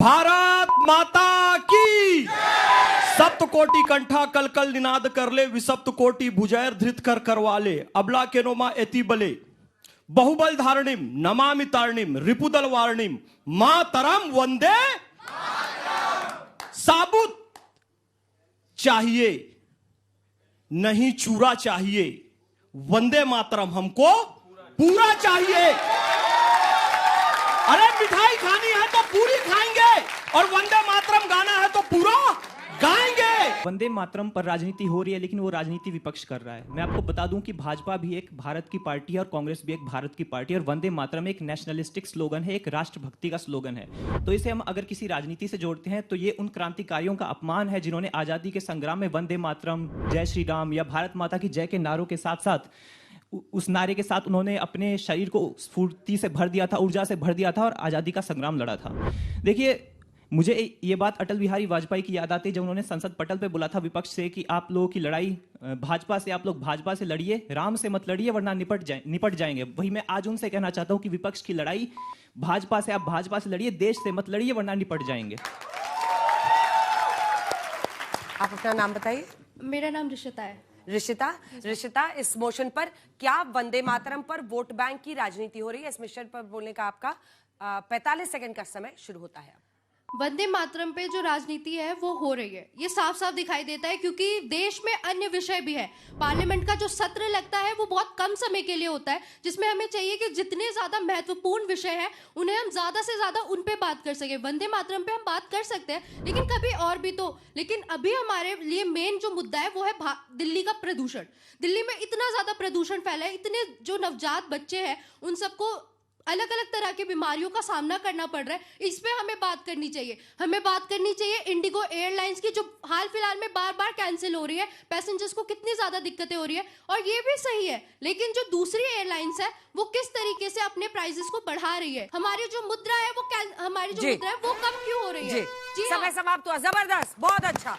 भारत माता की सप्तकोटि कंठा कल कल निनाद कर ले, विसप्त कोटि भुजैर धृत कर करवाले, अबला के नोमा एति बले, बहुबल धारणिम नमामि तारणिम रिपुदल वारणिम मातरम वंदे। साबुत चाहिए नहीं चूरा चाहिए, वंदे मातरम हमको पूरा चाहिए। अरे मिठाई खानी है तो पूरी खाएंगे और वंदे मातरम गाना है तो पूरा गाएंगे। वंदे मातरम पर राजनीति हो रही है, लेकिन वो राजनीति विपक्ष कर रहा है। मैं आपको बता दूं कि भाजपा भी एक भारत की पार्टी है और कांग्रेस भी एक भारत की पार्टी है, और वंदे मातरम एक नेशनलिस्टिक स्लोगन है, एक राष्ट्रभक्ति का स्लोगन है। तो इसे हम अगर किसी राजनीति से जोड़ते हैं तो ये उन क्रांतिकारियों का अपमान है जिन्होंने आजादी के संग्राम में वंदे मातरम, जय श्री राम या भारत माता की जय के नारों के साथ साथ उस नारे के साथ उन्होंने अपने शरीर को स्फूर्ति से भर दिया था, ऊर्जा से भर दिया था और आजादी का संग्राम लड़ा था। देखिए, मुझे ये बात अटल बिहारी वाजपेयी की याद आती है, जब उन्होंने संसद पटल पे बोला था विपक्ष से कि आप लोगों की लड़ाई भाजपा से, आप लोग भाजपा से लड़िए, राम से मत लड़िए वरना निपट जाएंगे। वही मैं आज उनसे कहना चाहता हूं कि विपक्ष की लड़ाई भाजपा से, आप भाजपा से लड़िए, देश से मत लड़िए वरना निपट जाएंगे। आप अपना नाम बताइए। मेरा नाम ऋषिता है। ऋषिता, इस मोशन पर क्या वंदे मातरम पर वोट बैंक की राजनीति हो रही है? इस मिशन पर बोलने का आपका 45 सेकंड का समय शुरू होता है। वंदे मातरम पे जो राजनीति है वो हो रही है, ये साफ साफ दिखाई देता है, क्योंकि देश में अन्य विषय भी है। पार्लियामेंट का जो सत्र लगता है वो बहुत कम समय के लिए होता है, जिसमें हमें चाहिए कि जितने ज्यादा महत्वपूर्ण विषय है उन्हें हम ज्यादा से ज्यादा उन पे बात कर सके। वंदे मातरम पे हम बात कर सकते हैं, लेकिन कभी और भी तो। लेकिन अभी हमारे लिए मेन जो मुद्दा है वो है दिल्ली का प्रदूषण। दिल्ली में इतना ज्यादा प्रदूषण फैला है, इतने जो नवजात बच्चे हैं उन सबको अलग अलग तरह की बीमारियों का सामना करना पड़ रहा है। इस पे हमें बात करनी चाहिए। हमें बात करनी चाहिए इंडिगो एयरलाइंस की, जो हाल फिलहाल में बार बार कैंसिल हो रही है, पैसेंजर्स को कितनी ज्यादा दिक्कतें हो रही है। और ये भी सही है, लेकिन जो दूसरी एयरलाइंस है वो किस तरीके से अपने प्राइसेस को बढ़ा रही है। हमारी जो मुद्रा है वो कम क्यों हो रही है? समय समाप्त हुआ। जबरदस्त, बहुत अच्छा।